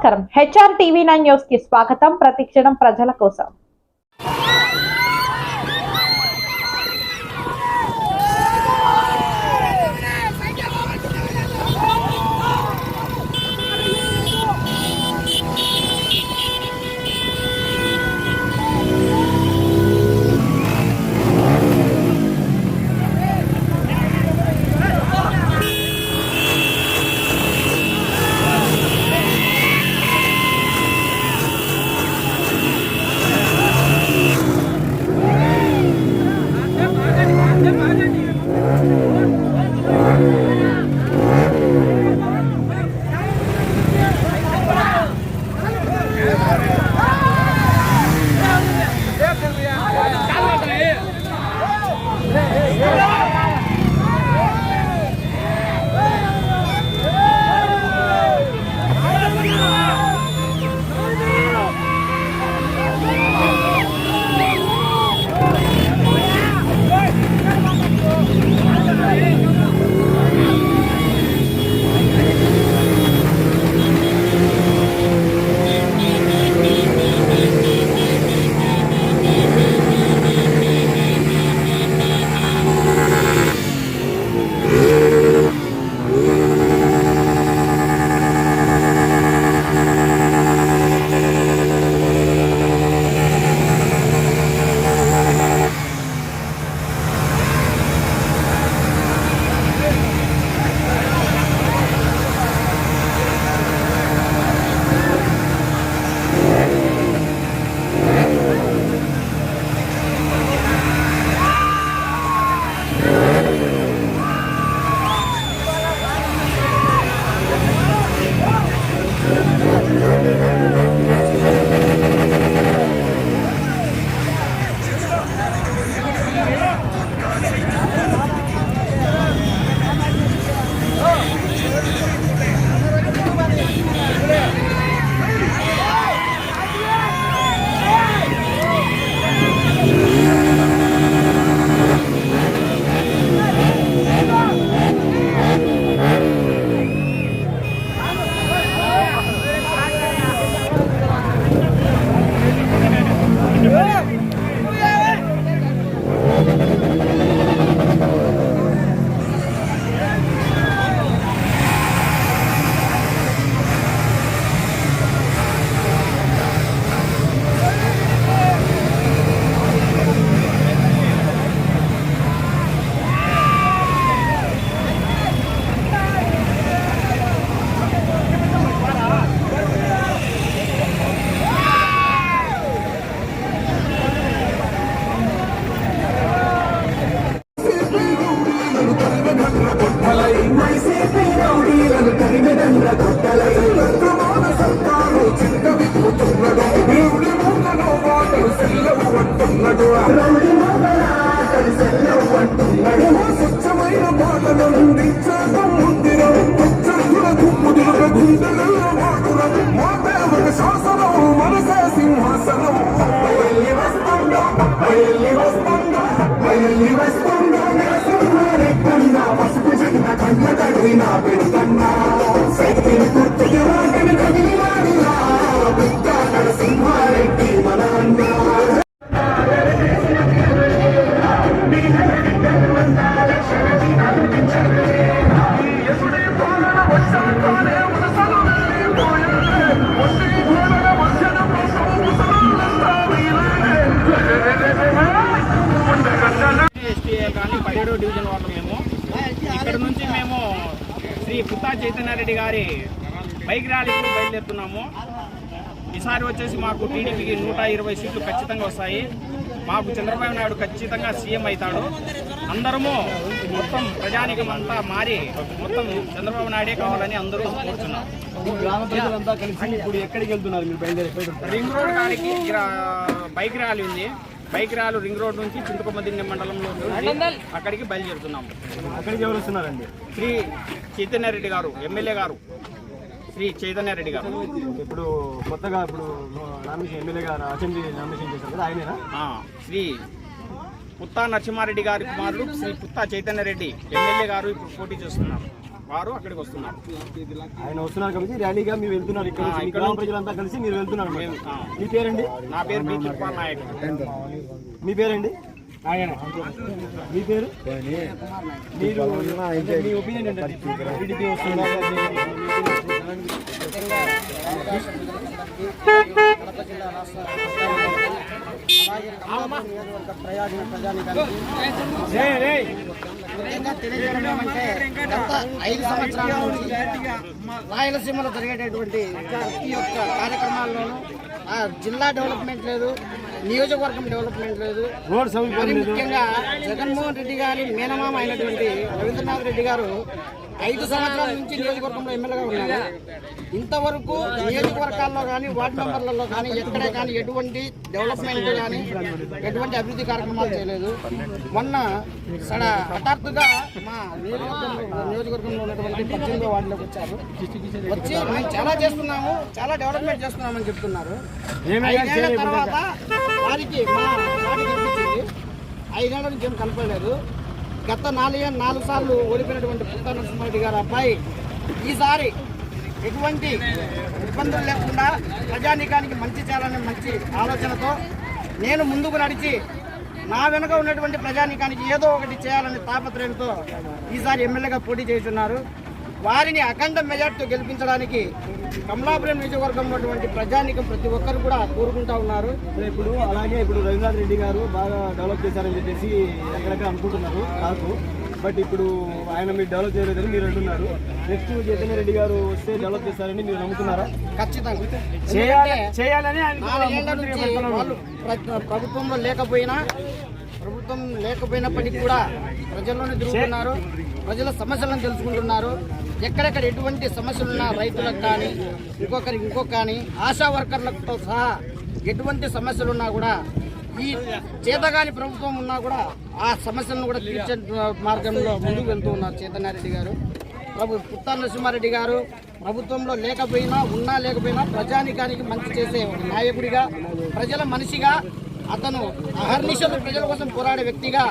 నమస్కారం. HR TV9 news కి స్వాగతం. ప్రతిక్షణం ప్రజల కోసం. డివిజన్ వాళ్ళు మేము ఇక్కడ నుంచి మేము శ్రీ పుత్తా చైతన్యారెడ్డి గారి బైక్ ర్యాలీకి బయలుదేరుతున్నాము. ఈసారి వచ్చేసి మాకు టీడీపీకి 120 సీట్లు ఖచ్చితంగా వస్తాయి. మాకు చంద్రబాబు నాయుడు ఖచ్చితంగా సీఎం అవుతాడు. అందరము మొత్తం ప్రజానికం అంతా మారి మొత్తం చంద్రబాబు నాయుడే కావాలని అందరూ కోరుతున్నాం. గ్రామ ప్రజలంతా కలిసి ఇప్పుడు ఎక్కడికి వెళ్తున్నారు మీరు? బయలుదేరి రింగ్ రోడ్ కాడికి బైక్ ర్యాలీ ఉంది. బైక్ ర్యాలీ రింగ్ రోడ్ నుంచి చింతకొమ్మదిన్నె మండలంలో అక్కడికి బయలుదేరుతున్నాము. అక్కడికి ఎవరు వస్తున్నారండి? శ్రీ చైతన్యారెడ్డి గారు, ఎమ్మెల్యే గారు, శ్రీ చైతన్యారెడ్డి గారు. ఇప్పుడు కొత్తగా నామినేషన్ ఎమ్మెల్యే గారు అసెంబ్లీ నామినేషన్ చేశారు కదా, ఆయనేనా? శ్రీ పుత్తా నరసింహారెడ్డి గారి కుమారుడు శ్రీ పుత్తా చైతన్యారెడ్డి ఎమ్మెల్యే గారు ఇప్పుడు పోటీ చేస్తున్నారు. వారు అక్కడికి వస్తున్నారు. ఆయన వస్తున్నారు కాబట్టి ర్యాలీగా మీరు వెళ్తున్నారు. ఇక్కడ నుంచి మీ గ్రామ ప్రజలంతా కలిసి మీరు వెళ్తున్నారు. మేము మీ పేరండి? నా పేరు బి. తిరుపాల నాయక్. మీ పేరండి? మీ పేరు? మీరు మీ ఒపీనియన్ ఏంటంటే టీడీపీ వస్తుందా? తెలియజేయడం గత 5 సంవత్సరాల నుంచి రాయలసీమలో జరిగేటటువంటి ప్రతి ఒక్క కార్యక్రమాల్లోనూ జిల్లా డెవలప్మెంట్ లేదు, నియోజకవర్గం డెవలప్మెంట్ లేదు. మరి ముఖ్యంగా జగన్మోహన్ రెడ్డి గారి మేనమామ అయినటువంటి రవీంద్రనాథ్ రెడ్డి గారు 5 సంవత్సరాల నుంచి నియోజకవర్గంలో ఎమ్మెల్యేగా ఉన్నారు. ఇంతవరకు నియోజకవర్గాల్లో కానీ వార్డు మెంబర్లలో కానీ ఎక్కడే కానీ ఎటువంటి డెవలప్మెంట్ కానీ ఎటువంటి అభివృద్ధి కార్యక్రమాలు చేయలేదు. మొన్న హఠాత్తుగా మా నియోజకవర్గంలో ఉన్నటువంటి 18వ వార్డులోకి వచ్చారు. వచ్చి మేము చాలా చేస్తున్నాము, చాలా డెవలప్మెంట్ చేస్తున్నామని చెప్తున్నారు. 5 ఏళ్ల తర్వాత వారికి మా వార్డు కనిపించింది. 5 ఏళ్ల నుంచి ఏం కనపడలేదు. గత 4 సార్లు ఓడిపోయినటువంటి పుట్టా నరసింహారెడ్డి గారు అబ్బాయి ఈసారి ఎటువంటి ఇబ్బందులు లేకుండా ప్రజానీకానికి మంచి చేయాలనే మంచి ఆలోచనతో నేను ముందుకు నడిచి నా వెనుక ఉన్నటువంటి ప్రజానీకానికి ఏదో ఒకటి చేయాలనే తాపత్రయంతో ఈసారి ఎమ్మెల్యేగా పోటీ చేస్తున్నారు. వారిని అఖండ మెజార్టీతో గెలిపించడానికి కమలాపురం నియోజకవర్గంలో ఉన్నటువంటి ప్రజానీకం ప్రతి ఒక్కరు కూడా కోరుకుంటా ఉన్నారు. ఇప్పుడు అలాగే ఇప్పుడు రవీంద్రనాథ్ రెడ్డి గారు బాగా డెవలప్ చేశారని చెప్పేసి ఎక్కడెక్కడ అనుకుంటున్నారు నాకు. బట్ ఇప్పుడు ఆయన మీరు డెవలప్ చేయలేదని మీరు అంటున్నారు. నెక్స్ట్ చైతన్య రెడ్డి గారు వస్తే డెవలప్ చేస్తారని మీరు నమ్ముతున్నారా? ఖచ్చితంగా చేయాలని వాళ్ళు ప్రభుత్వం లేకపోయినప్పటికీ కూడా ప్రజల్లోనే తిరుగుతున్నారు. ప్రజల సమస్యలను తెలుసుకుంటున్నారు. ఎక్కడెక్కడ ఎటువంటి సమస్యలున్నా రైతులకు కానీ ఇంకొక కానీ ఆశా వర్కర్లతో సహా ఎటువంటి సమస్యలున్నా కూడా ఈ చేతగాని ప్రభుత్వం ఉన్నా కూడా ఆ సమస్యలను కూడా తీర్చే మార్గంలో ముందుకు వెళ్తూ ఉన్నారు చైతన్యారెడ్డి గారు. పుట్టా నరసింహారెడ్డి గారు ప్రభుత్వంలో లేకపోయినా ప్రజానికానికి మంచి చేసే ఒక నాయకుడిగా, ప్రజల మనిషిగా, అతను అహర్నిశలు ప్రజల కోసం పోరాడే వ్యక్తిగా